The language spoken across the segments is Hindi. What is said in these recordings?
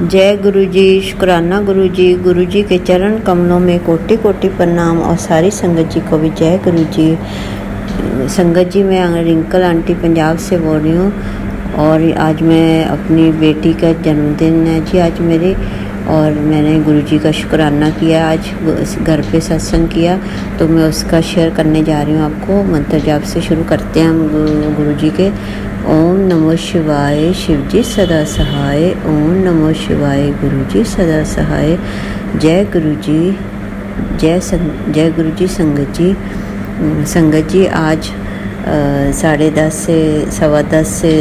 जय गुरु जी। शुक्राना गुरु जी के चरण कमलों में कोटि कोटि प्रणाम। और सारी संगत जी को भी जय गुरु जी। संगत जी, मैं रिंकल आंटी पंजाब से बोल रही हूँ और आज मैं अपनी बेटी का जन्मदिन है जी आज मेरे, और मैंने गुरु जी का शुक्राना किया। आज घर पे सत्संग किया तो मैं उसका शेयर करने जा रही हूँ आपको। मंत्र जाप से शुरू करते हैं हम गुरु जी के। ओम नमो शिवाय, शिव जी सदा सहाय। ओम नमो शिवाय, गुरु जी सदा सहाय। जय गुरु जी, जय गुरु जी। संगत जी आज 10:30 से 10:15 से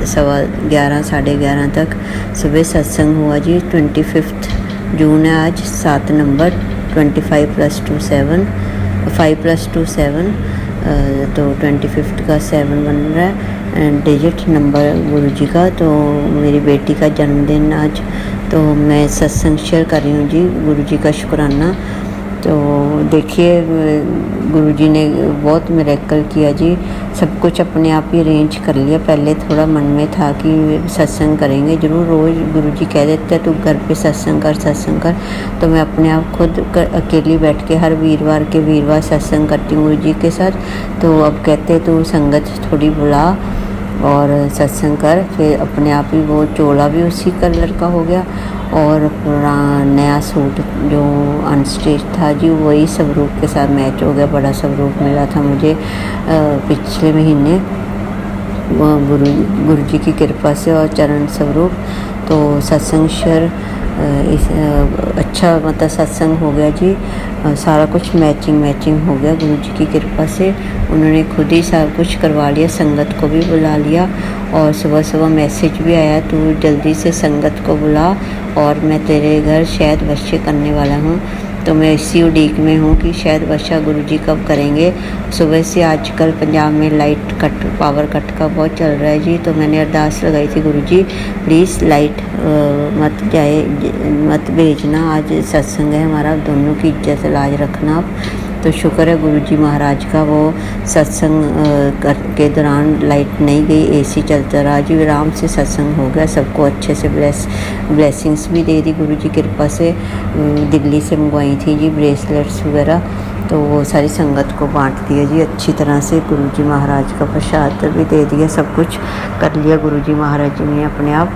11:15 11:30 तक सुबह सत्संग हुआ जी। 25 जून है आज, 7 नंबर 25 + 2 7 5 + 2 7, तो 25 का 7 बन रहा है डिजिट नंबर गुरु जी का। तो मेरी बेटी का जन्मदिन आज, तो मैं सत्संग शेयर कर रही हूँ जी गुरु जी का शुक्राना। तो देखिए गुरु जी ने बहुत मिरेकल किया जी। सब कुछ अपने आप ही अरेंज कर लिया। पहले थोड़ा मन में था कि सत्संग करेंगे ज़रूर, रोज़ गुरु जी कह देते हैं तू घर पे सत्संग कर। तो मैं अपने आप खुद अकेली बैठ के हर वीरवार सत्संग करती हूँ गुरु जी के साथ। तो अब कहते तू संगत थोड़ी बुला और सत्संग कर। फिर अपने आप ही वो चोला भी उसी कलर का हो गया और पूरा नया सूट जो अनस्टिच था जी वही स्वरूप के साथ मैच हो गया। बड़ा स्वरूप मिला था मुझे पिछले महीने गुरु जी की कृपा से और चरण स्वरूप। तो सत्संग शेयर अच्छा मतलब सत्संग हो गया जी। सारा कुछ मैचिंग हो गया गुरु जी की कृपा से। उन्होंने खुद ही सब कुछ करवा लिया, संगत को भी बुला लिया और सुबह मैसेज भी आया तू जल्दी से संगत को बुला और मैं तेरे घर शायद वर्षे करने वाला हूँ। तो मैं इसी उड़ीक में हूँ कि शायद वर्षा गुरु जी कब करेंगे। सुबह से आजकल पंजाब में पावर कट का बहुत चल रहा है जी। तो मैंने अरदास लगाई थी गुरु जी प्लीज़ लाइट मत भेजना। आज सत्संग है हमारा, दोनों की इज्जत लाज रखना आप। तो शुक्र है गुरु जी महाराज का, वो सत्संग के दौरान लाइट नहीं गई, एसी चलता रहा जी। आराम से सत्संग हो गया, सबको अच्छे से ब्लेसिंग्स भी दे दी गुरु जी कृपा से। दिल्ली से मंगवाई थी जी ब्रेसलेट्स वगैरह, तो वो सारी संगत को बांट दिया जी अच्छी तरह से। गुरु जी महाराज का प्रसाद भी दे दिया, सब कुछ कर लिया गुरु जी महाराज जी ने अपने आप।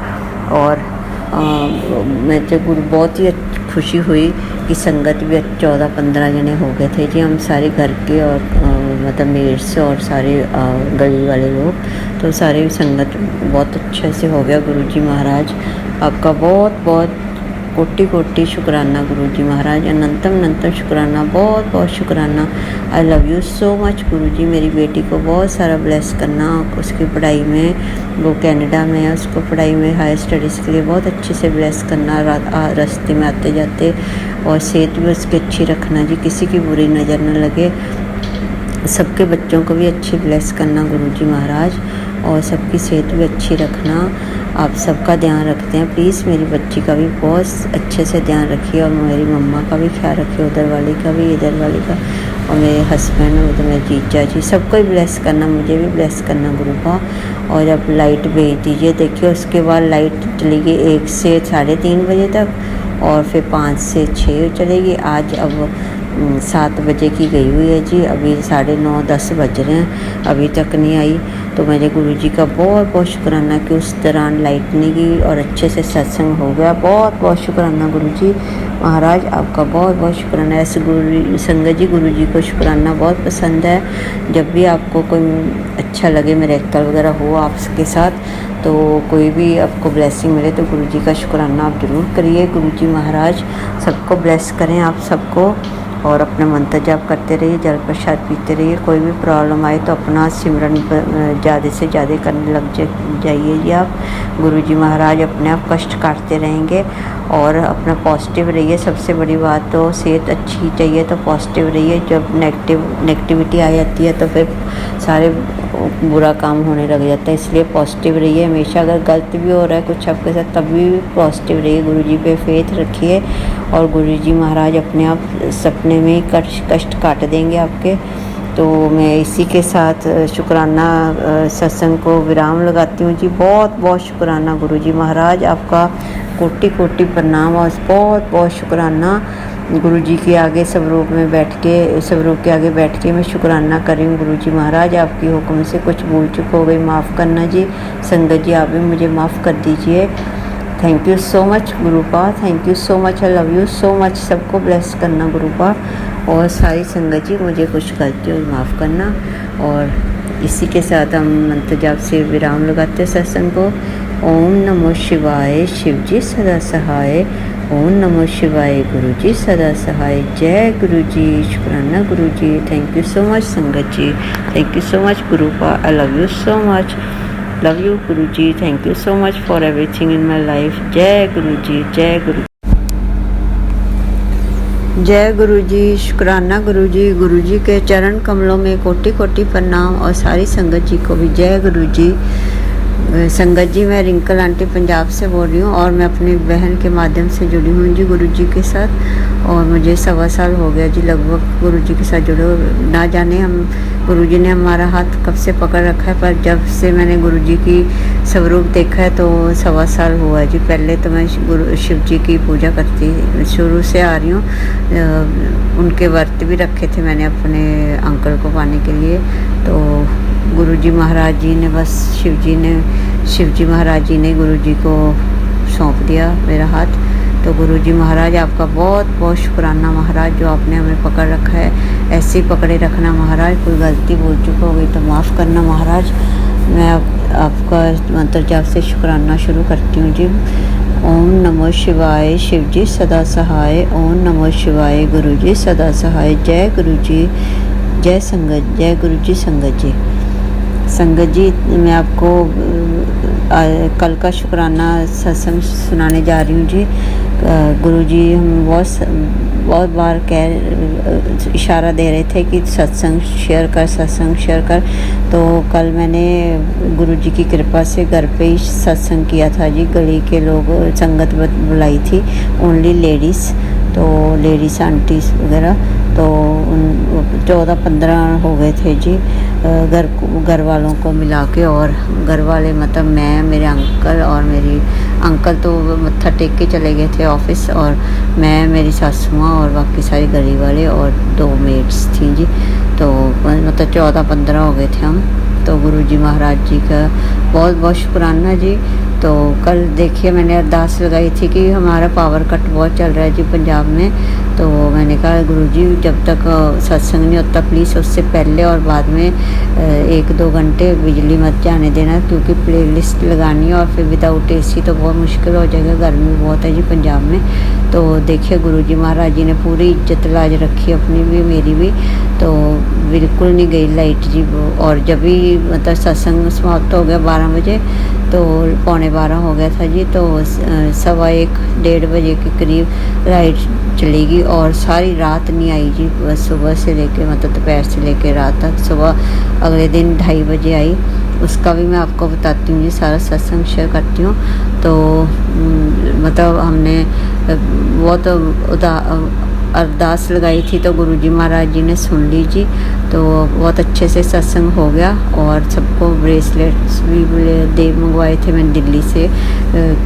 और मैं तो बहुत ही खुशी हुई कि संगत भी 14-15 जने हो गए थे जी। हम सारे घर के और मतलब मेट्स और सारे गली वाले लोग, तो सारे संगत बहुत अच्छे से हो गया। गुरु जी महाराज आपका बहुत बहुत कोटि कोटि शुक्राना गुरु जी महाराज। अनंतम शुक्राना, बहुत शुक्राना। आई लव यू सो मच गुरु जी। मेरी बेटी को बहुत सारा ब्लेस करना उसकी पढ़ाई में, वो कनाडा में है, उसको पढ़ाई में हायर स्टडीज़ के लिए बहुत अच्छे से ब्लेस करना रास्ते में आते जाते। और सेहत भी उसकी अच्छी रखना जी, किसी की बुरी नज़र न लगे। सबके बच्चों को भी अच्छी ब्लेस करना गुरु जी महाराज, और सबकी सेहत भी अच्छी रखना। आप सबका ध्यान रखते हैं प्लीज़। मेरी बच्ची का भी बहुत अच्छे से ध्यान रखिए और मेरी मम्मा का भी ख्याल रखिए, उधर वाली का भी इधर वाली का, और मेरे हस्बैंड और उधर मेरे जीजा जी, सबको ही ब्लेस करना, मुझे भी ब्लेस करना गुरु का। और अब लाइट भेज दीजिए। देखिए उसके बाद लाइट चली गई 1 से 3:30 बजे तक और फिर 5 से 6 चलेगी। आज अब 7 बजे की गई हुई है जी, अभी 9:30-10 बज रहे हैं, अभी तक नहीं आई। तो मेरे गुरु जी का बहुत शुक्राना कि उस दौरान लाइट नहीं गई और अच्छे से सत्संग हो गया। बहुत शुक्राना गुरु जी महाराज आपका, बहुत शुक्राना। ऐसे संगत जी गुरु जी को शुक्राना बहुत पसंद है। जब भी आपको कोई अच्छा लगे, मिरेकल वगैरह हो आपके साथ, तो कोई भी आपको ब्लेसिंग मिले तो गुरु जी का शुक्राना आप ज़रूर करिए। गुरु जी महाराज सबको ब्लेस करें आप सबको, और अपना मंत्र जाप करते रहिए, जल प्रसाद पीते रहिए। कोई भी प्रॉब्लम आए तो अपना सिमरन ज़्यादा से ज़्यादा करने लग जाइए जी आप। गुरु जी महाराज अपने आप कष्ट काटते रहेंगे और अपना पॉजिटिव रहिए। सबसे बड़ी बात तो सेहत अच्छी चाहिए तो पॉजिटिव रहिए। जब नेगेटिविटी आ जाती है तो फिर सारे बुरा काम होने लग जाता है, इसलिए पॉजिटिव रहिए हमेशा। अगर गलत भी हो रहा है कुछ आपके साथ तब भी पॉजिटिव रहिए, गुरु जी पे फेथ रखिए और गुरु जी महाराज अपने आप सपने में ही कष्ट काट देंगे आपके। तो मैं इसी के साथ शुक्राना सत्संग को विराम लगाती हूँ जी। बहुत बहुत शुक्राना गुरु जी महाराज आपका। कोटि कोटि प्रणाम और बहुत बहुत शुक्राना गुरु जी के आगे स्वरूप के आगे बैठ के मैं शुक्राना कर रही हूँ। गुरु जी महाराज आपकी हुक्म से कुछ भूल चूक हो गई, माफ़ करना जी। संगत जी आप भी मुझे माफ़ कर दीजिए। Thank you so much गुरुपा, thank you so much, I love you so much. सबको ब्लेस करना गुरुपा और सारी संगत जी मुझे कुछ गलती और माफ़ करना। और इसी के साथ हम मंत्र जाप से विराम लगाते सत्संग को। ओम नमो शिवाय, शिव जी सदा सहाय। ओम नमो शिवाय, गुरु जी सदा सहाय। जय गुरु जी, शुक्राना Guru ji, thank you so much संगत जी, थैंक यू सो मच गुरुपा, I love you so much, love you Guru ji, thank you so much for everything in my life. जय गुरु जी, जय गुरु, जय गुरु जी, शुक्राना गुरु जी के चरण कमलों में कोटि कोटि प्रणाम और सारी संगत जी को भी जय गुरु जी। संगत जी मैं रिंकल आंटी पंजाब से बोल रही हूँ और मैं अपनी बहन के माध्यम से जुड़ी हूँ जी गुरु जी के साथ। और मुझे 1.25 साल हो गया जी लगभग गुरु जी के साथ जुड़े। ना जाने हम गुरु जी ने हमारा हाथ कब से पकड़ रखा है, पर जब से मैंने गुरु जी की स्वरूप देखा है तो 1.25 साल हुआ है जी। पहले तो मैं गुरु शिव जी की पूजा करती शुरू से आ रही हूँ। उनके व्रत भी रखे थे मैंने अपने अंकल को पाने के लिए। तो गुरु जी महाराज जी ने बस शिव जी महाराज जी ने गुरु जी को सौंप दिया मेरा हाथ। तो गुरु जी महाराज आपका बहुत बहुत शुक्राना महाराज, जो आपने हमें पकड़ रखा है ऐसे ही पकड़े रखना महाराज। कोई गलती बोल चुका हो गई तो माफ़ करना महाराज। मैं आपका मंत्र जाप से शुक्राना शुरू करती हूँ जी। ओम नमो शिवाय, शिव जी सदा सहाय। ओम नमो शिवाय, गुरु जी सदा सहाय। जय गुरु जी, जय संगत, जय गुरु जी संगत जी। संगत जी मैं आपको कल का शुक्राना सत्संग सुनाने जा रही हूँ जी। गुरु जी हम बहुत बार इशारा दे रहे थे कि सत्संग शेयर कर। तो कल मैंने गुरु जी की कृपा से घर पे ही सत्संग किया था जी। गली के लोग संगत बुलाई थी, ओनली लेडीज़, तो लेडीज़ आंटीज़ वगैरह। तो 14-15 हो गए थे जी घर वालों को मिला के। और घर वाले मतलब मैं, मेरे अंकल और मेरी अंकल तो मत्था टेक के चले गए थे ऑफिस, और मैं, मेरी सासू माँ और बाकी सारी गली वाले और 2 मेड्स थी जी। तो मतलब 14-15 हो गए थे हम। तो गुरु जी महाराज जी का बहुत बहुत शुक्राना जी। तो कल देखिए मैंने अरदास लगाई थी कि हमारा पावर कट बहुत चल रहा है जी पंजाब में। तो मैंने कहा गुरु जी जब तक सत्संग नहीं होता प्लीज़ उससे पहले और बाद में 1-2 घंटे बिजली मत जाने देना, क्योंकि प्लेलिस्ट लगानी है और फिर विदाउट एसी तो बहुत मुश्किल हो जाएगा, गर्मी बहुत है जी पंजाब में। तो देखिए गुरु जी महाराज जी ने पूरी इज्जत लाज रखी, अपनी भी मेरी भी। तो बिल्कुल नहीं गई लाइट जी। और जब भी मतलब सत्संग समाप्त हो गया 12 बजे, तो 11:15 हो गया था जी। तो 1:15-1:30 बजे के करीब लाइट चली गई और सारी रात नहीं आई जी। बस सुबह से लेके मतलब दोपहर से लेके रात तक। सुबह अगले दिन 2:30 बजे आई, उसका भी मैं आपको बताती हूँ जी, सारा सत्संग शेयर करती हूँ। तो मतलब हमने बहुत अरदास लगाई थी तो गुरु जी महाराज जी ने सुन ली जी। तो बहुत अच्छे से सत्संग हो गया और सबको ब्रेसलेट्स भी मंगवाए थे मैंने दिल्ली से,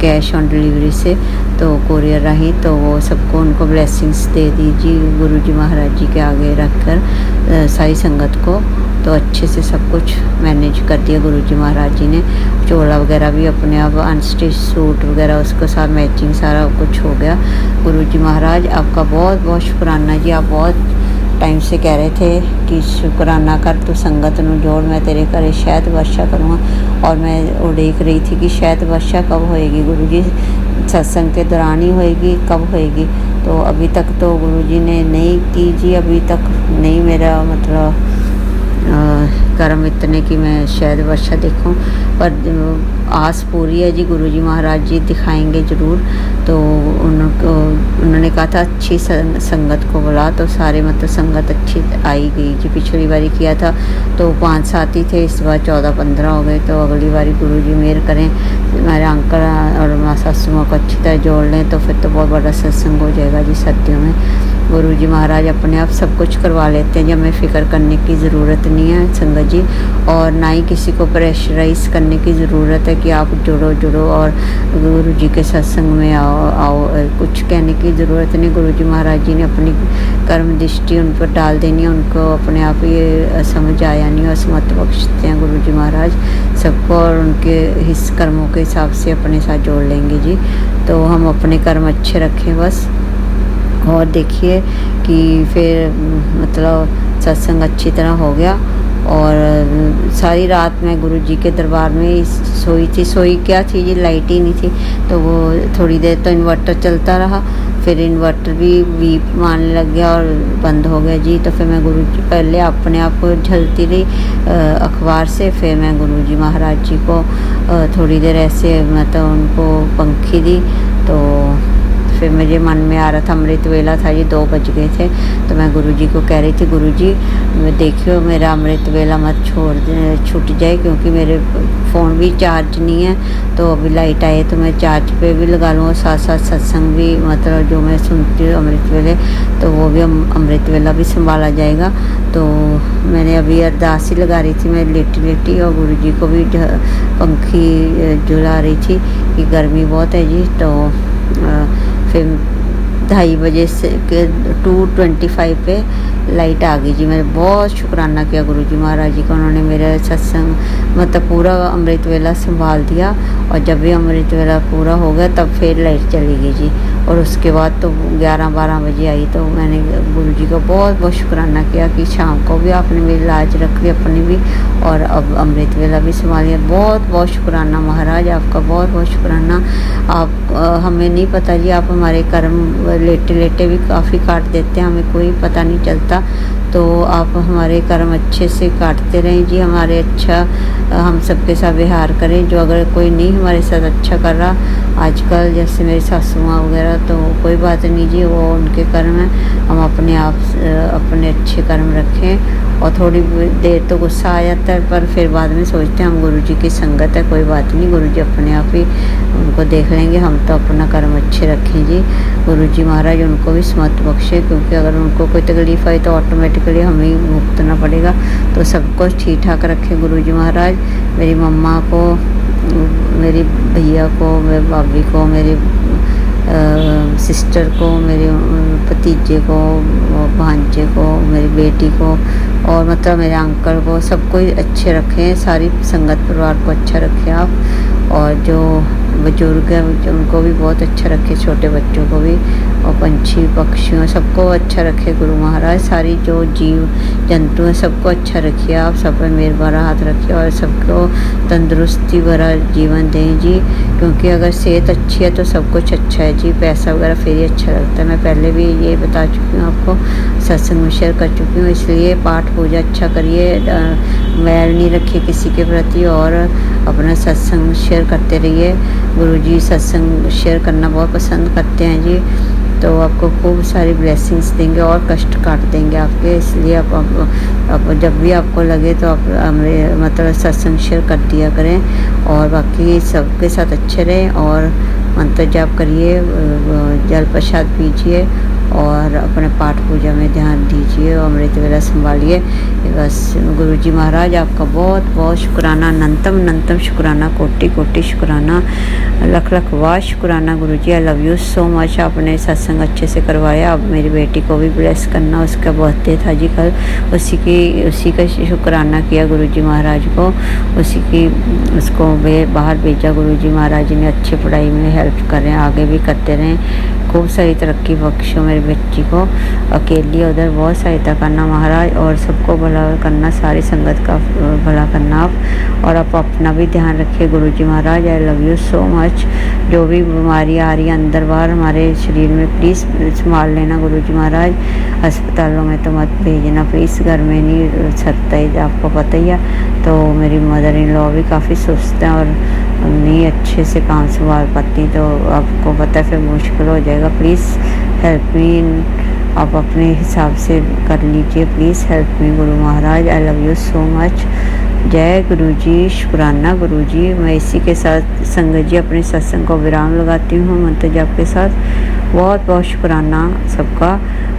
कैश ऑन डिलीवरी से, तो कोरियर राही। तो वो सबको उनको ब्लेसिंग्स दे दी जी गुरु जी महाराज जी के आगे रख कर सारी संगत को। तो अच्छे से सब कुछ मैनेज कर दिया गुरु जी महाराज जी ने। चोला वगैरह भी अपने आप अनस्टिच सूट वगैरह उसके साथ मैचिंग सारा कुछ हो गया। गुरु जी महाराज आपका बहुत बहुत शुक्राना जी। आप बहुत टाइम से कह रहे थे कि शुक्राना कर, तू संगत नूं जोड़, मैं तेरे घरे शायद वर्षा करूँगा। और मैं उड़ीक रही थी कि शायद वर्षा कब होएगी गुरु जी, सत्संग के दौरान ही होएगी, कब होएगी। तो अभी तक तो गुरु जी ने नहीं की जी, अभी तक नहीं मेरा मतलब कर्म इतने कि मैं शायद वर्षा देखूं, पर आस पूरी है जी। गुरु जी महाराज जी दिखाएंगे ज़रूर। तो उन्होंने कहा था अच्छी संगत को बुला, तो सारे मतलब संगत अच्छी आई गई जी। पिछली बारी किया था तो 5-7 ही थे, इस बार 14-15 हो गए। तो अगली बारी गुरु जी मेहर करें, हमारे अंकल और सासू माँ को अच्छी तरह जोड़ लें तो फिर तो बहुत बड़ा सत्संग हो जाएगा जी सर्दियों में। गुरुजी महाराज अपने आप सब कुछ करवा लेते हैं, जब हमें फ़िक्र करने की ज़रूरत नहीं है संगत जी। और ना ही किसी को प्रेशराइज़ करने की ज़रूरत है कि आप जुड़ो और गुरुजी के सत्संग में आओ। कुछ कहने की ज़रूरत नहीं। गुरुजी महाराज जी ने अपनी कर्म दृष्टि उन पर डाल देनी है, उनको अपने आप ये समझ आया नहीं और समत बख्शते हैं गुरुजी महाराज सबको, और उनके हिस्स कर्मों के हिसाब से अपने साथ जोड़ लेंगे जी। तो हम अपने कर्म अच्छे रखें बस। और देखिए कि फिर मतलब सत्संग अच्छी तरह हो गया, और सारी रात मैं गुरुजी के दरबार में सोई क्या थी जी, लाइट ही नहीं थी। तो वो थोड़ी देर तो इन्वर्टर चलता रहा, फिर इन्वर्टर भी बीप मारने लग गया और बंद हो गया जी। तो फिर मैं गुरुजी पहले अपने आप को झलती रही अखबार से, फिर मैं गुरुजी महाराज जी को थोड़ी देर ऐसे मतलब उनको पंखी दी। तो फिर मुझे मन में आ रहा था, अमृत वेला था, ये 2 बज गए थे। तो मैं गुरुजी को कह रही थी, गुरुजी देखियो मेरा अमृत वेला मत छूट जाए, क्योंकि मेरे फ़ोन भी चार्ज नहीं है। तो अभी लाइट आए तो मैं चार्ज पे भी लगा लूँ, साथ साथ सत्संग भी मतलब जो मैं सुनती हूँ अमृत वेले, तो वो भी अमृत वेला भी संभाला जाएगा। तो मैंने अभी अरदास ही लगा रही थी मैं लेटी और गुरुजी को भी पंखी झुला रही थी कि गर्मी बहुत है जी। तो फिर 2:30 बजे से 2:25 पे लाइट आ गई जी। मैंने बहुत शुक्राना किया गुरुजी महाराज जी का, उन्होंने मेरा सत्संग मतलब पूरा अमृत वेला संभाल दिया। और जब भी अमृत वेला पूरा हो गया तब फिर लाइट चली गई जी। और उसके बाद तो 11-12 बजे आई। तो मैंने गुरुजी का बहुत बहुत शुक्राना किया कि शाम को भी आपने मेरी लाज रख ली अपनी भी, और अब अमृत वेला भी संभालिए। बहुत बहुत शुक्राना महाराज आपका, बहुत बहुत शुक्राना। आप हमें नहीं पता जी, आप हमारे कर्म लेटे लेटे भी काफ़ी काट देते हैं, हमें कोई पता नहीं चलता। तो आप हमारे कर्म अच्छे से काटते रहें जी, हमारे अच्छा हम सबके साथ व्यवहार करें। जो अगर कोई नहीं हमारे साथ अच्छा कर रहा आजकल, जैसे मेरी सासू माँ वगैरह, तो कोई बात नहीं जी, वो उनके कर्म हैं। हम अपने आप अपने अच्छे कर्म रखें। और थोड़ी देर तो गुस्सा आ जाता है, पर फिर बाद में सोचते हैं हम गुरुजी की संगत है, कोई बात नहीं, गुरुजी अपने आप ही उनको देख लेंगे। हम तो अपना कर्म अच्छे रखें जी। गुरुजी महाराज उनको भी समत बख्शे, क्योंकि अगर उनको कोई तकलीफ़ आई तो ऑटोमेटिकली हमें ही भुगतना पड़ेगा। तो सबको ठीक ठाक रखें गुरुजी महाराज। मेरी मम्मा को, मेरी भैया को, मेरे भाभी को, मेरी सिस्टर को, मेरे भतीजे को, भांजे को, मेरी बेटी को, और मतलब मेरे अंकल को, सबको ही अच्छे रखें। सारी संगत परिवार को अच्छा रखें आप। और जो बुजुर्ग हैं उनको भी बहुत अच्छा रखे, छोटे बच्चों को भी, और पंछी पक्षियों सबको अच्छा रखे गुरु महाराज। सारी जो जीव जंतु हैं सबको अच्छा रखिए आप, सब पर मेहर भरा हाथ रखिए और सबको तंदुरुस्ती भरा जीवन दें जी। क्योंकि अगर सेहत अच्छी है तो सब कुछ अच्छा है जी, पैसा वगैरह फिर ही अच्छा लगता है। मैं पहले भी ये बता चुकी हूँ आपको, सत्संग में शेयर कर चुकी हूँ। इसलिए पाठ पूजा अच्छा करिए, मैल नहीं रखिए किसी के प्रति, और अपना सत्संग शेयर करते रहिए। गुरुजी सत्संग शेयर करना बहुत पसंद करते हैं जी। तो आपको खूब सारी ब्लेसिंग्स देंगे और कष्ट काट देंगे आपके। इसलिए आप जब भी आपको लगे तो आप मतलब सत्संग शेयर कर दिया करें, और बाकी सबके साथ अच्छे रहें। और मंत्र जाप करिए, जल प्रसाद पीजिए, और अपने पाठ पूजा में ध्यान दीजिए, और अमृत वेला संभालिए। बस गुरुजी महाराज आपका बहुत बहुत शुक्राना, अनंतम शुक्राना, कोटि कोटि शुक्राना, लख लख वाह शुक्राना Guruji. I love you so much. आपने सत्संग अच्छे से करवाया। अब मेरी बेटी को भी ब्लेस करना, उसका बर्थडे था जी कल, उसी का शुक्राना किया गुरुजी महाराज को, उसको बाहर भेजा गुरुजी महाराज ने। अच्छी पढ़ाई में हेल्प करें, आगे भी करते रहें, खूब सारी तरक्की बख्शो मेरी बच्ची को। अकेली उधर बहुत सहायता करना महाराज, और सबको भला करना, सारी संगत का भला करना आप। और आप अपना भी ध्यान रखिए Guruji Maharaj. I love you so much. जो भी बीमारी आ रही है अंदर बाहर हमारे शरीर में, प्लीज़ संभाल लेना गुरुजी महाराज। अस्पतालों में तो मत भेजना प्लीज़, घर में नहीं सकता है, आपको पता ही है। तो मेरी मदर इन लॉ भी काफ़ी सुस्त हैं और नहीं अच्छे से काम संभाल पाती, तो आपको पता है फिर मुश्किल हो जाएगा। प्लीज़ हेल्प मी, आप अपने हिसाब से कर लीजिए, please help me Guru Maharaj. I love you so much. जय गुरुजी, शुक्राना गुरुजी। मैं इसी के साथ संगत जी अपने सत्संग को विराम लगाती हूँ मंत्र जाप के साथ। बहुत बहुत शुक्राना सबका।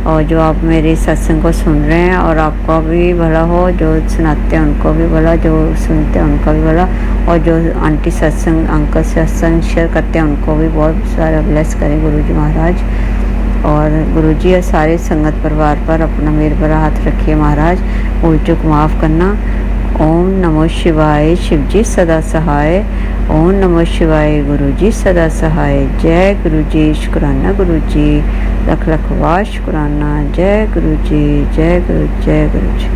और जो आप मेरे सत्संग को सुन रहे हैं और आपका भी भला हो, जो सुनाते हैं उनको भी भला, जो सुनते हैं उनका भी भला, और जो आंटी सत्संग अंकल सत्संग शेयर करते हैं उनको भी बहुत सारा ब्लेस करें गुरुजी महाराज। और गुरुजी और सारे संगत परिवार पर अपना मेहर भरा हाथ रखिए महाराज, भूल चूक माफ़ करना। ओम नमो शिवाय, शिवजी सदा सहाय। ओम नमो शिवाय, गुरुजी सदा सहाय। जय गुरुजी, शुक्राना गुरुजी, लख लख वार शुक्राना। जय गुरुजी, जय गुरु, जय गुरुजी।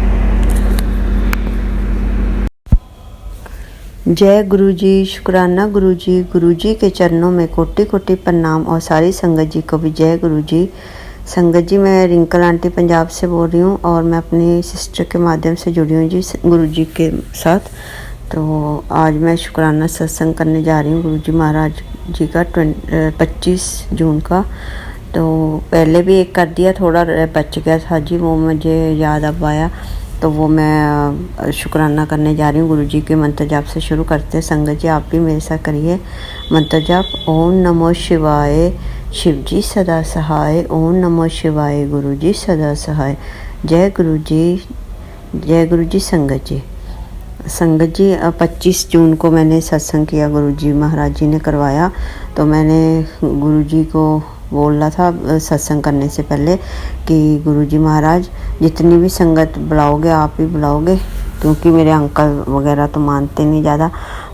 जय गुरुजी, शुक्राना गुरुजी। गुरुजी के चरणों में कोटि कोटि प्रणाम और सारी संगत जी को भी जय गुरुजी। संगत जी, मैं रिंकल आंटी पंजाब से बोल रही हूँ और मैं अपनी सिस्टर के माध्यम से जुड़ी हूँ जी गुरुजी के साथ। तो आज मैं शुक्राना सत्संग करने जा रही हूँ गुरुजी महाराज जी का 25 जून का। तो पहले भी एक कर दिया, थोड़ा बच गया था जी, वो मुझे याद अब आया, तो वो मैं शुक्राना करने जा रही हूँ। गुरुजी के मंत्र जाप से शुरू करते हैं। संगत जी, आप भी मेरे साथ करिए मंत्र जाप। ओम नमो शिवाय, शिवजी सदा सहाय। ओम नमो शिवाय, गुरुजी सदा सहाय। जय गुरुजी, जय गुरुजी। संगत जी, संगत जी 25 जून को मैंने सत्संग किया, गुरुजी महाराज जी ने करवाया। तो मैंने गुरुजी को बोला था सत्संग करने से पहले कि गुरुजी महाराज जितनी भी संगत बुलाओगे आप ही बुलाओगे, क्योंकि मेरे अंकल वगैरह तो मानते नहीं ज़्यादा,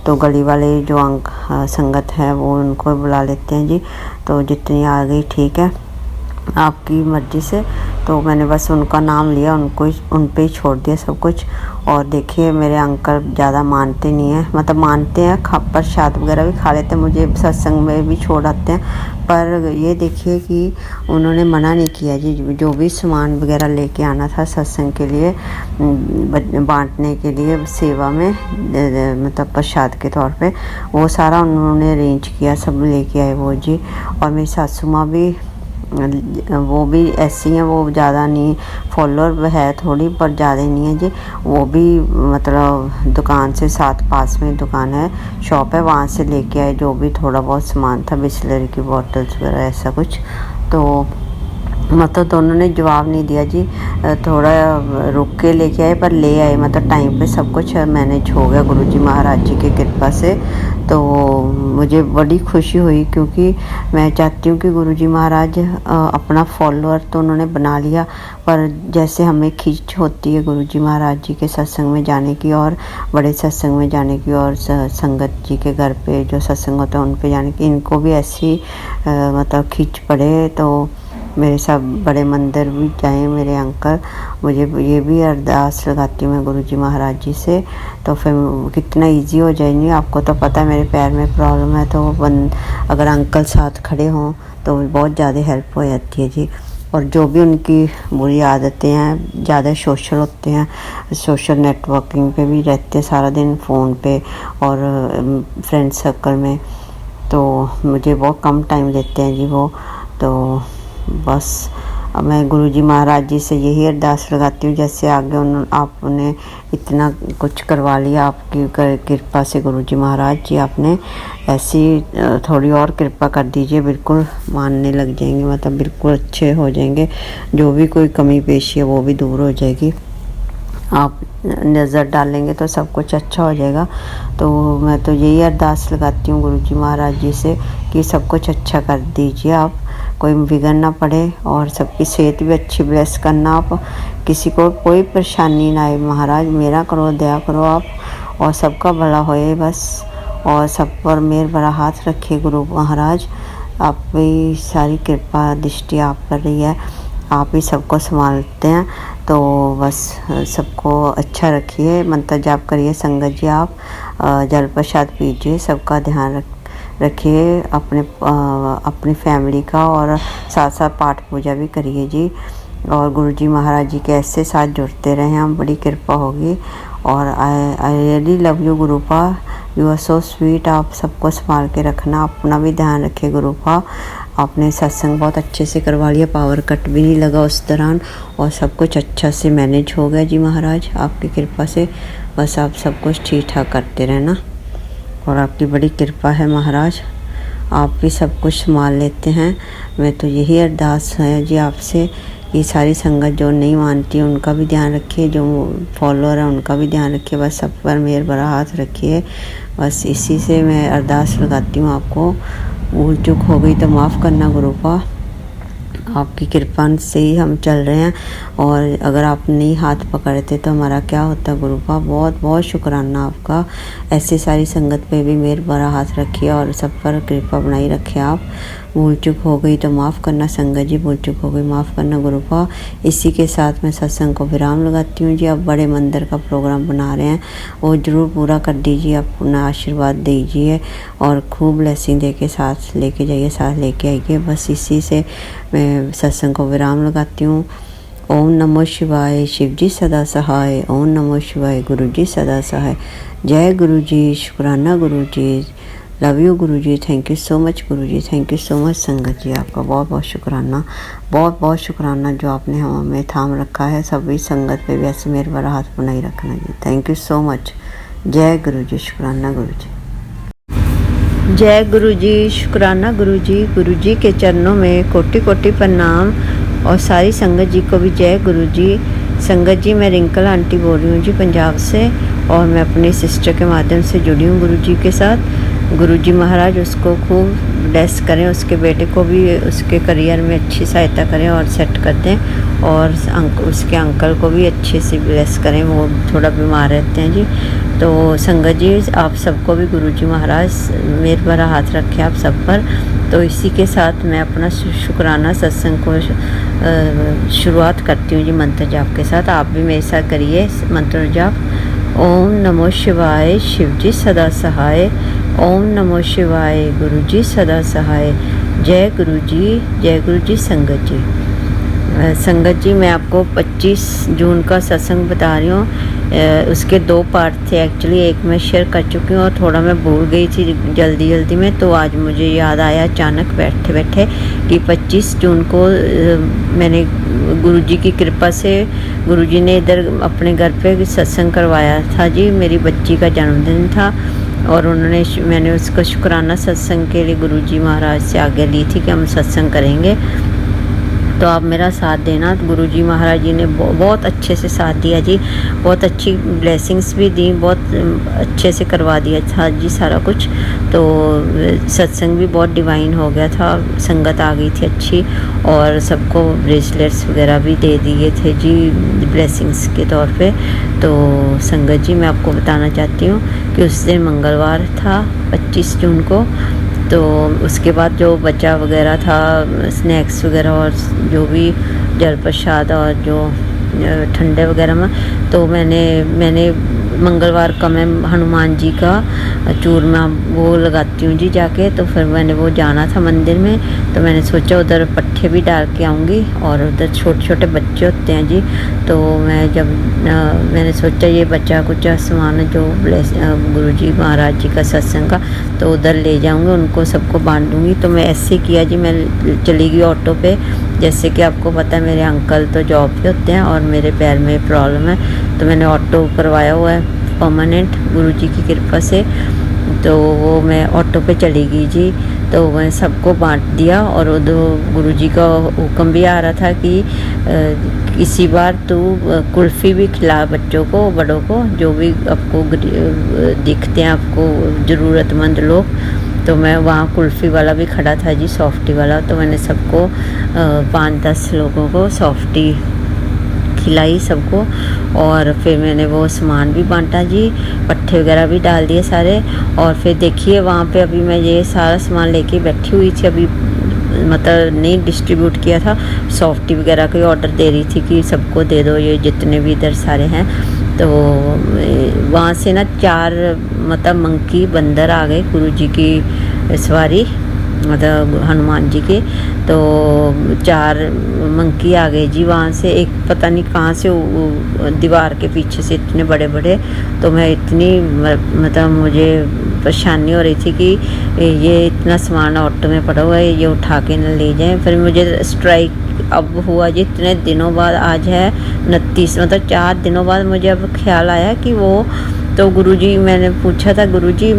तो गली वाले जो संगत है वो उनको बुला लेते हैं जी। तो जितनी आ गई ठीक है, आपकी मर्ज़ी से। तो मैंने बस उनका नाम लिया, उन पे ही छोड़ दिया सब कुछ। और देखिए मेरे अंकल ज़्यादा मानते नहीं हैं, मतलब मानते हैं, प्रसाद वगैरह भी खा लेते हैं, मुझे सत्संग में भी छोड़ आते हैं। पर ये देखिए कि उन्होंने मना नहीं किया जी, जो भी सामान वगैरह लेके आना था सत्संग के लिए बांटने के लिए सेवा में, मतलब प्रसाद के तौर पे, वो सारा उन्होंने अरेंज किया, सब लेके आए वो जी। और मेरी सासू माँ भी, वो भी ऐसी हैं, वो ज़्यादा नहीं, फॉलोअर है थोड़ी पर ज़्यादा नहीं है जी। वो भी मतलब दुकान से साथ पास में दुकान है, शॉप है, वहाँ से लेके आए जो भी थोड़ा बहुत सामान था, बिस्लरी की बॉटल्स वगैरह ऐसा कुछ। तो मतलब दोनों ने जवाब नहीं दिया जी, थोड़ा रुक के लेके आए पर ले आए, मतलब टाइम पे सब कुछ मैनेज हो गया गुरुजी महाराज जी की कृपा से। तो मुझे बड़ी खुशी हुई, क्योंकि मैं चाहती हूँ कि गुरुजी महाराज अपना फॉलोअर तो उन्होंने बना लिया, पर जैसे हमें खींच होती है गुरुजी महाराज जी के सत्संग में जाने की और बड़े सत्संग में जाने की, और संगत जी के घर पे जो सत्संग होता है उन पे जाने की, इनको भी ऐसी मतलब खींच पड़े। तो मेरे साथ बड़े मंदिर भी जाएं मेरे अंकल, मुझे ये भी अरदास लगाती हूँ मैं गुरुजी महाराज जी से। तो फिर कितना इजी हो जाएंगे। आपको तो पता है मेरे पैर में प्रॉब्लम है, तो अगर अंकल साथ खड़े हों तो बहुत ज़्यादा हेल्प हो जाती है जी। और जो भी उनकी बुरी आदतें हैं, ज़्यादा सोशल होते हैं, सोशल नेटवर्किंग पे भी रहते हैं सारा दिन फ़ोन पे और फ्रेंड सर्कल में, तो मुझे बहुत कम टाइम देते हैं जी वो। तो बस अब मैं गुरुजी महाराज जी से यही अरदास लगाती हूँ, जैसे आगे आपने इतना कुछ करवा लिया आपकी कृपा से गुरुजी महाराज जी, आपने ऐसी थोड़ी और कृपा कर दीजिए, बिल्कुल मानने लग जाएंगे, मतलब बिल्कुल अच्छे हो जाएंगे, जो भी कोई कमी पेशी है वो भी दूर हो जाएगी। आप नज़र डालेंगे तो सब कुछ अच्छा हो जाएगा। तो मैं तो यही अरदास लगाती हूँ गुरुजी महाराज जी से कि सब कुछ अच्छा कर दीजिए आप, कोई बिगड़ ना पड़े और सबकी सेहत भी अच्छी ब्लेस करना आप, किसी को कोई परेशानी ना आए महाराज, मेरा करो, दया करो आप, और सबका भला होए बस, और सब पर मेहर भरा हाथ रखिए गुरु महाराज। आप भी सारी कृपा दृष्टि आप कर रही है, आप ही सबको संभालते हैं, तो बस सबको अच्छा रखिए, मंत्र जाप करिए संगत जी, आप जल प्रसाद पीजिए, सबका ध्यान रखिए, अपनी फैमिली का, और साथ साथ पाठ पूजा भी करिए जी। और गुरुजी महाराज जी के ऐसे साथ जुड़ते रहे, हम बड़ी कृपा होगी। और I really love you Gurupa, you are so sweet. आप सबको संभाल के रखना, अपना भी ध्यान रखिए गुरुपा। आपने सत्संग बहुत अच्छे से करवा लिया, पावर कट भी नहीं लगा उस दौरान, और सब कुछ अच्छा से मैनेज हो गया जी महाराज आपकी कृपा से। बस आप सब कुछ ठीक ठाक करते रहना, और आपकी बड़ी कृपा है महाराज, आप भी सब कुछ संभाल लेते हैं। मैं तो यही अरदास है जी आपसे ये सारी संगत जो नहीं मानती है उनका भी ध्यान रखिए, जो फॉलोअर है उनका भी ध्यान रखिए, बस सब पर मेहर भरा हाथ रखिए। बस इसी से मैं अरदास लगाती हूँ आपको। भूल चूक हो गई तो माफ़ करना गुरुपा, आपकी कृपा से ही हम चल रहे हैं, और अगर आप नहीं हाथ पकड़ते तो हमारा क्या होता गुरुपा। बहुत बहुत शुक्राना आपका। ऐसी सारी संगत पे भी मेहर भरा हाथ रखिए और सब पर कृपा बनाई रखें आप। भूल चूक हो गई तो माफ़ करना संगत जी, भूल चूक हो गई माफ़ करना गुरुपा। इसी के साथ मैं सत्संग को विराम लगाती हूँ जी। अब बड़े मंदिर का प्रोग्राम बना रहे हैं, वो ज़रूर पूरा कर दीजिए, अपना आशीर्वाद दीजिए और खूब ब्लेसिंग दे के साथ लेके जाइए, साथ लेके आइए। बस इसी से मैं सत्संग को विराम लगाती हूँ। ओम नमो शिवाय, शिव जी सदा सहाय। ओम नमो शिवाय, गुरु जी सदा सहाय। जय गुरु जी, शुक्राना गुरु जी, love you Guru ji, thank you so much Guru ji, thank you so much संगत जी, आपका बहुत बहुत शुक्राना, बहुत बहुत शुक्राना जो आपने हमें थाम रखा है। सभी संगत पे भी ऐसे मेरे बड़ा हाथ बनाई रखना जी, थैंक यू सो मच। जय गुरु जी, शुक्राना गुरु जी। जय गुरु जी, शुक्राना गुरु जी के चरणों में कोटि कोटि प्रणाम, और सारी संगत जी को भी जय गुरु जी। संगत जी, मैं रिंकल आंटी बोल रही हूँ जी पंजाब से, और मैं अपनी सिस्टर के माध्यम से जुड़ी हूँ गुरु जी के साथ। गुरु जी महाराज उसको खूब ब्लेस करें, उसके बेटे को भी उसके करियर में अच्छी सहायता करें और सेट कर दें, और उसके अंकल को भी अच्छे से ब्लेस करें, वो थोड़ा बीमार रहते हैं जी। तो संगत जी, आप सबको भी गुरु जी महाराज मेहर भरा हाथ रखें आप सब पर। तो इसी के साथ मैं अपना शुक्राना सत्संग को शुरुआत करती हूँ जी मंत्र जाप के साथ। आप भी मेरे साथ करिए मंत्र जाप। ओम नमो शिवाय, शिव जी सदा सहाय। ओम नमो शिवाय, गुरु जी सदा सहाय। जय गुरु जी, जय गुरु जी। संगत जी, संगत जी, मैं आपको 25 जून का सत्संग बता रही हूँ। उसके 2 पार्ट थे एक्चुअली, एक मैं शेयर कर चुकी हूँ और थोड़ा मैं भूल गई थी जल्दी में, तो आज मुझे याद आया अचानक बैठे बैठे कि 25 जून को मैंने गुरुजी की कृपा से, गुरुजी ने इधर अपने घर पे सत्संग करवाया था जी। मेरी बच्ची का जन्मदिन था और मैंने उसका शुक्राना सत्संग के लिए गुरुजी महाराज से आज्ञा ली थी कि हम सत्संग करेंगे, तो आप मेरा साथ देना। गुरुजी महाराज जी ने बहुत अच्छे से साथ दिया जी, बहुत अच्छी ब्लेसिंग्स भी दी, बहुत अच्छे से करवा दिया था जी सारा कुछ। तो सत्संग भी बहुत डिवाइन हो गया था, संगत आ गई थी अच्छी, और सबको ब्रेसलेट्स वगैरह भी दे दिए थे जी ब्लेसिंग्स के तौर पे। तो संगत जी, मैं आपको बताना चाहती हूँ कि उस दिन मंगलवार था 25 जून को। तो उसके बाद जो बचा वगैरह था स्नैक्स वगैरह और जो भी जल प्रसाद और जो ठंडे वगैरह में, तो मैंने मंगलवार का मैं हनुमान जी का चूरमा वो लगाती हूँ जी जाके। तो फिर मैंने वो जाना था मंदिर में, तो मैंने सोचा उधर पट्टे भी डाल के आऊँगी, और उधर छोटे छोटे बच्चे होते हैं जी। तो मैंने सोचा ये बच्चा कुछ सामान जो गुरुजी महाराज जी का सत्संग का, तो उधर ले जाऊँगी, उनको सबको बांट दूँगी। तो मैं ऐसे किया जी, मैं चली गई ऑटो पे। जैसे कि आपको पता है मेरे अंकल तो जॉब पे होते हैं और मेरे पैर में प्रॉब्लम है, तो मैंने ऑटो करवाया हुआ है परमानेंट गुरुजी की कृपा से। तो वो मैं ऑटो पे चली गई जी, तो मैं सबको बांट दिया। और उधर गुरुजी का हुक्म भी आ रहा था कि इसी बार तू कुल्फ़ी भी खिला बच्चों को, बड़ों को, जो भी आपको दिखते हैं आपको ज़रूरतमंद लोग। तो मैं वहाँ कुल्फ़ी वाला भी खड़ा था जी, सॉफ्टी वाला। तो मैंने सबको 5-10 लोगों को सॉफ्टी खिलाई सबको, और फिर मैंने वो सामान भी बांटा जी, पट्टे वगैरह भी डाल दिए सारे। और फिर देखिए वहाँ पे अभी मैं ये सारा सामान लेके बैठी हुई थी, अभी मतलब नहीं डिस्ट्रीब्यूट किया था, सॉफ्टी वगैरह का ऑर्डर दे रही थी कि सबको दे दो ये जितने भी इधर सारे हैं। तो वहाँ से ना 4 मतलब मंकी बंदर आ गए गुरुजी की सवारी, मतलब हनुमान जी के। तो 4 मंकी आ गए जी वहाँ से, एक पता नहीं कहाँ से दीवार के पीछे से इतने बड़े बड़े। तो मैं इतनी मतलब मुझे परेशानी हो रही थी कि ये इतना सामान ऑटो में पड़ा हुआ है, ये उठा के न ले जाएं। फिर मुझे स्ट्राइक अब हुआ जी, इतने दिनों बाद, आज है 29, मतलब 4 दिनों बाद मुझे अब ख्याल आया कि वो तो गुरुजी, मैंने पूछा था गुरुजी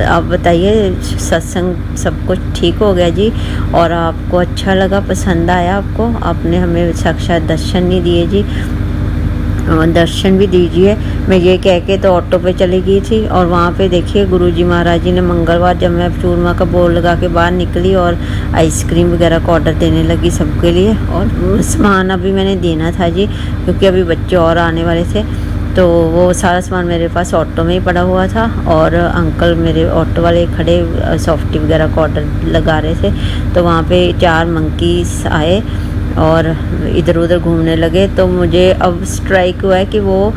आप बताइए सत्संग सब कुछ ठीक हो गया जी, और आपको अच्छा लगा, पसंद आया आपको, आपने हमें साक्षात दर्शन नहीं दिए जी, दर्शन भी दीजिए। मैं ये कह के तो ऑटो पे चली गई थी, और वहाँ पे देखिए गुरुजी महाराज जी ने मंगलवार जब मैं चूरमा का बोर्ड लगा के बाहर निकली और आइसक्रीम वगैरह का ऑर्डर देने लगी सबके लिए, और सामान अभी मैंने देना था जी, क्योंकि अभी बच्चे और आने वाले थे, तो वो सारा सामान मेरे पास ऑटो में ही पड़ा हुआ था। और अंकल मेरे ऑटो वाले खड़े सॉफ्टी वगैरह का ऑर्डर लगा रहे थे, तो वहाँ पे 4 मंकीस आए और इधर उधर घूमने लगे। तो मुझे अब स्ट्राइक हुआ है कि वो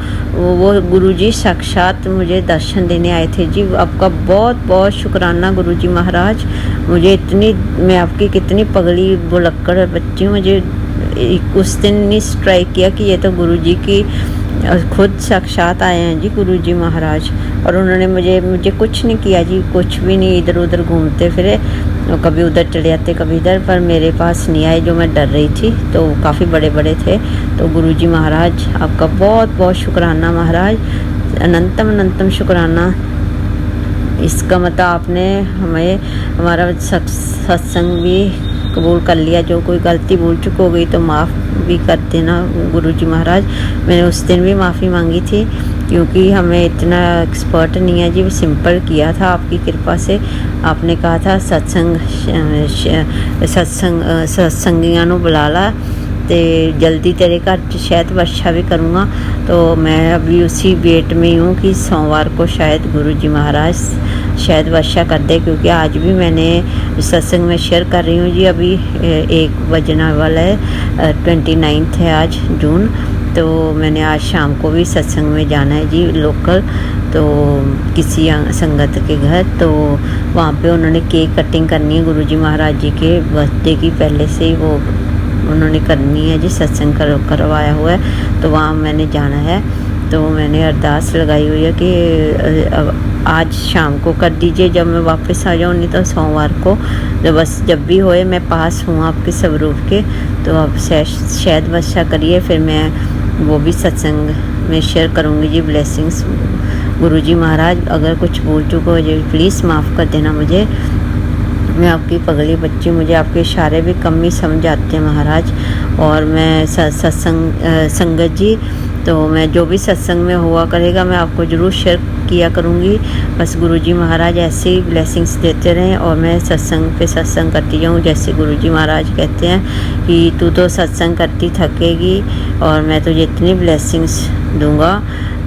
गुरुजी साक्षात मुझे दर्शन देने आए थे जी। आपका बहुत बहुत शुक्राना गुरुजी महाराज, मुझे इतनी, मैं आपकी कितनी पगली बुलक्कड़ बच्ची हूँ, मुझे उस दिन नहीं स्ट्राइक किया कि ये तो गुरुजी की खुद साक्षात आए हैं जी गुरुजी महाराज। और उन्होंने मुझे कुछ नहीं किया जी, कुछ भी नहीं, इधर उधर घूमते फिरे, कभी उधर चले जाते कभी इधर, पर मेरे पास नहीं आए, जो मैं डर रही थी। तो काफ़ी बड़े बड़े थे। तो गुरुजी महाराज आपका बहुत बहुत शुक्राना महाराज, अनंतम अनंतम शुक्राना। इसका मतलब आपने हमें हमारा सत्संग भी कबूल कर लिया। जो कोई गलती भूल चुक हो गई तो माफ़ भी कर देना गुरुजी महाराज। मैंने उस दिन भी माफ़ी मांगी थी, क्योंकि हमें इतना एक्सपर्ट नहीं है जी, सिंपल किया था आपकी कृपा से। आपने कहा था सत्संगियां नूं बुला ला ते जल्दी तेरे घर शायद वर्षा भी करूँगा। तो मैं अभी उसी वेट में हूँ कि सोमवार को शायद गुरुजी महाराज शायद वर्षा कर दे, क्योंकि आज भी मैंने सत्संग में शेयर कर रही हूँ जी। अभी 1 बजने वाला है, 29 है आज जून। तो मैंने आज शाम को भी सत्संग में जाना है जी, लोकल, तो किसी संगत के घर। तो वहाँ पे उन्होंने केक कटिंग करनी है गुरुजी महाराज जी के बर्थडे की, पहले से ही वो उन्होंने करनी है जी, सत्संग करवाया हुआ है, तो वहाँ मैंने जाना है। तो मैंने अरदास लगाई हुई है कि आज शाम को कर दीजिए, जब मैं वापस आ जाऊँ, नहीं तो सोमवार को, जब भी होए, मैं पास हूँ आपके स्वरूप के। तो आप शायद वर्षा करिए, फिर मैं वो भी सत्संग में शेयर करूँगी जी ब्लेसिंग्स। गुरुजी महाराज अगर कुछ भूल चुका हो जाए प्लीज़ माफ़ कर देना मुझे, मैं आपकी पगली बच्ची, मुझे आपके इशारे भी कम ही समझ आते हैं महाराज। और मैं संगत जी, तो मैं जो भी सत्संग में हुआ करेगा मैं आपको ज़रूर शेयर किया करूँगी। बस गुरुजी महाराज ऐसे ही ब्लेसिंग्स देते रहें और मैं सत्संग पे सत्संग करती जाऊँ। जैसे गुरुजी महाराज कहते हैं कि तू तो सत्संग करती थकेगी और मैं तुझे इतनी ब्लेसिंग्स दूँगा।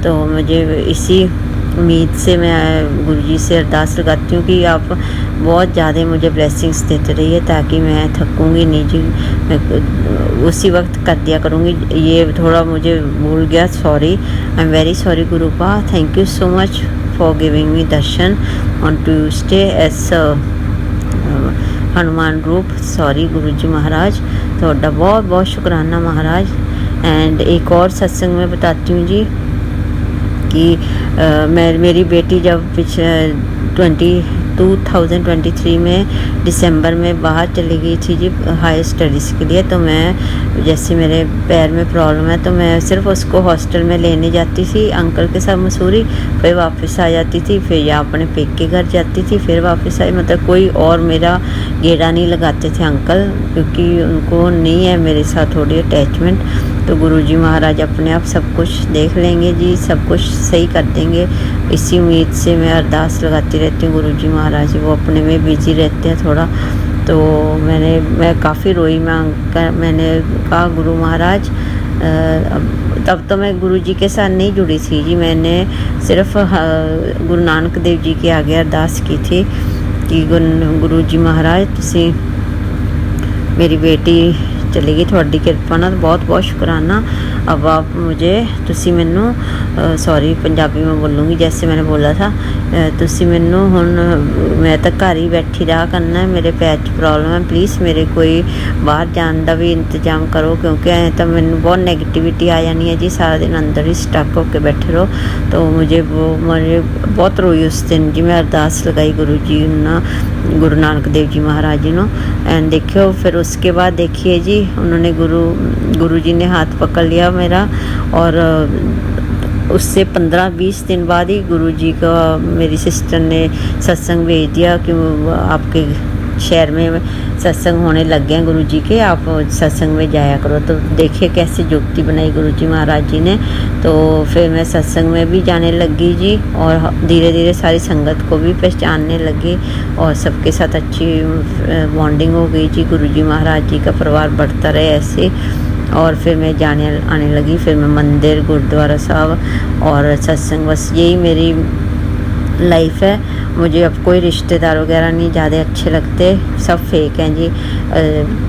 तो मुझे इसी उम्मीद से मैं गुरुजी से अरदास लगाती हूँ कि आप बहुत ज़्यादा मुझे ब्लेसिंग्स देते रहिए, ताकि मैं थकूँगी नहीं जी, मैं उसी वक्त कर दिया करूँगी। ये थोड़ा मुझे भूल गया, sorry, I am very sorry Gurupa. Thank you so much for giving me darshan on Tuesday as Hanuman रूप। सॉरी गुरुजी महाराज, थोड़ा बहुत बहुत शुक्राना महाराज। एंड एक और सत्संग में बताती हूँ जी कि मेरी बेटी जब 2023 में दिसंबर में बाहर चली गई थी जी हाई स्टडीज़ के लिए। तो मैं, जैसे मेरे पैर में प्रॉब्लम है, तो मैं सिर्फ उसको हॉस्टल में लेने जाती थी अंकल के साथ मसूरी, फिर वापस आ जाती थी, फिर या अपने पेक के घर जाती थी, फिर वापस आई। मतलब कोई और मेरा गेड़ा नहीं लगाते थे अंकल, क्योंकि उनको नहीं है मेरे साथ थोड़ी अटैचमेंट। तो गुरुजी महाराज अपने आप सब कुछ देख लेंगे जी, सब कुछ सही कर देंगे। इसी उम्मीद से मैं अरदास लगाती रहती हूँ गुरुजी महाराज, वो अपने में बिजी रहते हैं थोड़ा। तो मैं काफ़ी रोई, मैंने कहा गुरु महाराज, तब तो मैं गुरुजी के साथ नहीं जुड़ी थी जी, मैंने सिर्फ गुरु नानक देव जी के आगे अरदास की थी कि गुरुजी महाराज तुसी मेरी बेटी चली गई, थोड़ी किरपा नाल बहुत बहुत शुक्राना। अब आप मुझे तुसी मैनू सॉरी पंजाबी में बोलूँगी जैसे मैंने बोला था, तुसी मैनू हुण मैं तो घर ही बैठी रहा करना है, मेरे पैर च प्रॉब्लम है, प्लीज़ मेरे कोई बाहर जाने का भी इंतजाम करो, क्योंकि तो मैनू बहुत नेगेटिविटी आ जानी है जी, सारा दिन अंदर ही स्टक होकर बैठे रहो। तो मुझे बहुत रोई उस दिन जी, मैं अरदास लगाई गुरु नानक देव जी महाराज जी ने। एंड देखियो फिर उसके बाद देखिए जी, उन्होंने गुरु जी ने हाथ पकड़ लिया मेरा और उससे 15-20 दिन बाद ही गुरुजी का मेरी सिस्टर ने सत्संग भेज दिया कि आपके शहर में सत्संग होने लग गए हैं गुरुजी के, आप सत्संग में जाया करो। तो देखिए कैसे जुगती बनाई गुरुजी महाराज जी ने। तो फिर मैं सत्संग में भी जाने लगी जी, और धीरे धीरे सारी संगत को भी पहचानने लगी और सबके साथ अच्छी बॉन्डिंग हो गई जी। गुरुजी महाराज जी का परिवार बढ़ता रहे ऐसे। और फिर मैं जाने आने लगी, फिर मैं मंदिर, गुरुद्वारा साहब और सत्संग, बस यही मेरी लाइफ है। मुझे अब कोई रिश्तेदार वगैरह नहीं ज़्यादा अच्छे लगते, सब फेक हैं जी।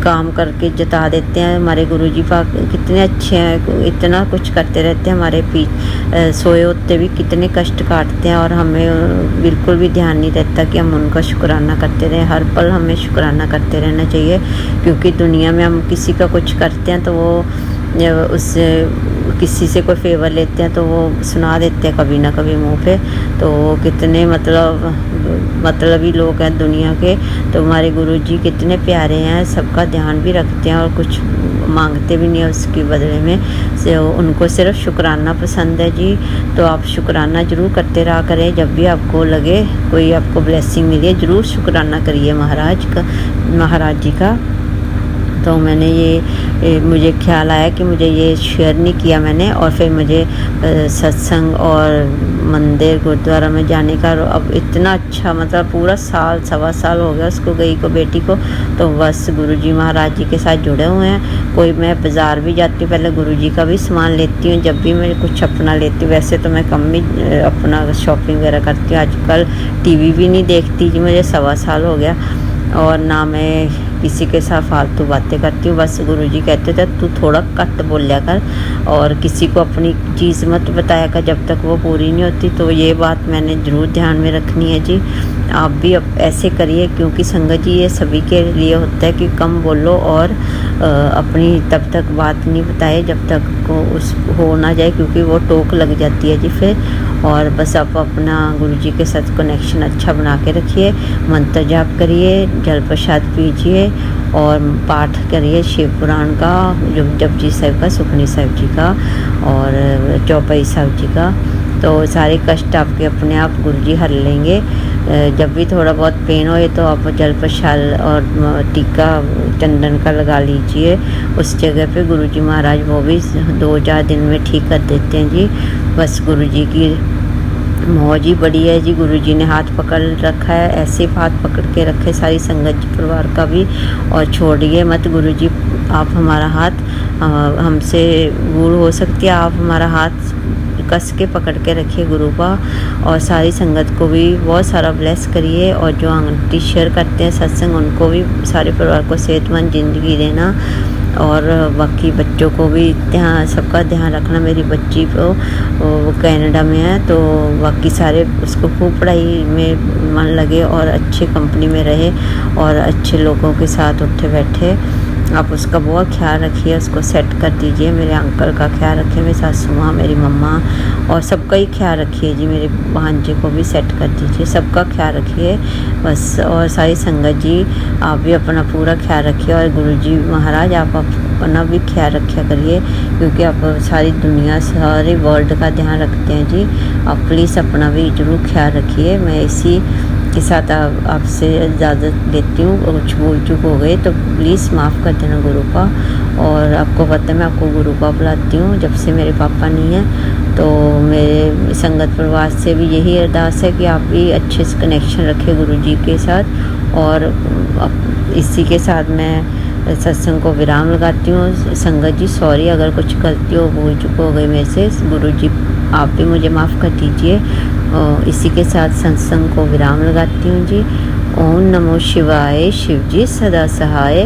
काम करके जता देते हैं। हमारे गुरुजी पाक कितने अच्छे हैं, इतना कुछ करते रहते हैं हमारे सोए होते भी कितने कष्ट काटते हैं, और हमें बिल्कुल भी ध्यान नहीं रहता कि हम उनका शुक्राना करते रहें। हर पल हमें शुक्राना करते रहना चाहिए, क्योंकि दुनिया में हम किसी का कुछ करते हैं तो वो उससे किसी से कोई फेवर लेते हैं तो वो सुना देते हैं कभी ना कभी मुंह पे। तो वो कितने मतलबी लोग हैं दुनिया के। तो हमारे गुरुजी कितने प्यारे हैं, सबका ध्यान भी रखते हैं और कुछ मांगते भी नहीं है उसके बदले में से। उनको सिर्फ शुक्राना पसंद है जी। तो आप शुक्राना ज़रूर करते रहा करें। जब भी आपको लगे कोई आपको ब्लेसिंग मिली है, ज़रूर शुक्राना करिए महाराज जी का। तो मैंने ये मुझे ख्याल आया कि मुझे ये शेयर नहीं किया मैंने, और फिर मुझे सत्संग और मंदिर गुरुद्वारा में जाने का अब इतना अच्छा, मतलब पूरा सवा साल हो गया उसको गई को, बेटी को। तो बस गुरुजी महाराज जी के साथ जुड़े हुए हैं। कोई मैं बाज़ार भी जाती हूँ, पहले गुरुजी का भी सामान लेती हूँ जब भी मैं कुछ अपना लेती हूँ। वैसे तो मैं कम ही अपना शॉपिंग वगैरह करती हूँ। आजकल टीवी भी नहीं देखती जी, मुझे सवा साल हो गया, और ना मैं किसी के साथ फालतू बातें करती हूँ। बस गुरुजी कहते थे तू थोड़ा कट बोलिया कर, और किसी को अपनी चीज़ मत बताया कर जब तक वो पूरी नहीं होती। तो ये बात मैंने ज़रूर ध्यान में रखनी है जी। आप भी अब ऐसे करिए, क्योंकि संगत जी ये सभी के लिए होता है कि कम बोलो और अपनी तब तक बात नहीं बताए जब तक को उस हो ना जाए, क्योंकि वो टोक लग जाती है जी फिर। और बस आप अपना गुरुजी के साथ कनेक्शन अच्छा बना के रखिए, मंत्र जाप करिए, जल प्रसाद पीजिए और पाठ करिए शिव पुराण का, जपजी साहिब का, सुखनी साहिब जी का और चौपाई साहिब जी का। तो सारे कष्ट आपके अपने आप गुरुजी हर लेंगे। जब भी थोड़ा बहुत पेन होए तो आप जल प्रसाद और टीका चंदन का लगा लीजिए उस जगह पे। गुरुजी महाराज वो भी 2-4 दिन में ठीक कर देते हैं जी। बस गुरुजी की मौज ही बड़ी है जी। गुरुजी ने हाथ पकड़ रखा है, ऐसे हाथ पकड़ के रखे सारी संगत जी परिवार का भी, और छोड़िए मत गुरुजी। आप हमारा हाथ, हमसे भूल हो सकती है, आप हमारा हाथ कस के पकड़ के रखिए गुरु का, और सारी संगत को भी बहुत सारा ब्लेस करिए। और जो आंटी शेयर करते हैं सत्संग, उनको भी सारे परिवार को सेहतमंद ज़िंदगी देना, और बाकी बच्चों को भी सबका ध्यान रखना। मेरी बच्ची को वो कनाडा में है, तो बाकी सारे उसको खूब पढ़ाई में मन लगे और अच्छे कंपनी में रहे और अच्छे लोगों के साथ उठे बैठे। आप उसका बहुत ख्याल रखिए, उसको सेट कर दीजिए। मेरे अंकल का ख्याल रखिए, मेरी सासू माँ, मेरी मम्मा, और सबका ही ख्याल रखिए जी। मेरे भांजे को भी सेट कर दीजिए, सबका ख्याल रखिए बस। और सारी संगत जी आप भी अपना पूरा ख्याल रखिए, और गुरुजी महाराज आप अपना भी ख्याल रखा करिए, क्योंकि आप सारी दुनिया, सारे वर्ल्ड का ध्यान रखते हैं जी। आप प्लीज़ अपना भी ज़रूर ख्याल रखिए। मैं इसी के साथ आपसे इजाज़त देती हूँ, कुछ भूल चूक हो गई तो प्लीज़ माफ़ कर देना गुरु का। और आपको पता है मैं आपको गुरु का बुलाती हूँ जब से मेरे पापा नहीं हैं। तो मेरे संगत परिवार से भी यही अरदास है कि आप भी अच्छे से कनेक्शन रखें गुरु जी के साथ। और इसी के साथ मैं सत्संग को विराम लगाती हूँ। संगत जी सॉरी अगर कुछ गलती हो, भूल चूक हो गई मेरे से, गुरु जी आप भी मुझे माफ़ कर दीजिए। इसी के साथ सत्संग को विराम लगाती हूँ जी। ओम नमो शिवाय, शिव जी सदा सहाय।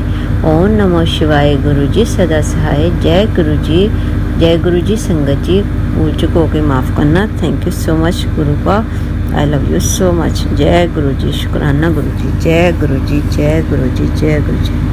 ओम नमो शिवाय, गुरु जी सदा सहाय। जय गुरु जी। संगत जी भूल चूक हो के माफ़ करना। थैंक यू सो मच गुरु का, आई लव यू सो मच। जय गुरु जी, शुक्राना गुरु जी। जय गुरु जी, जय गुरु जी, जय गुरु जी।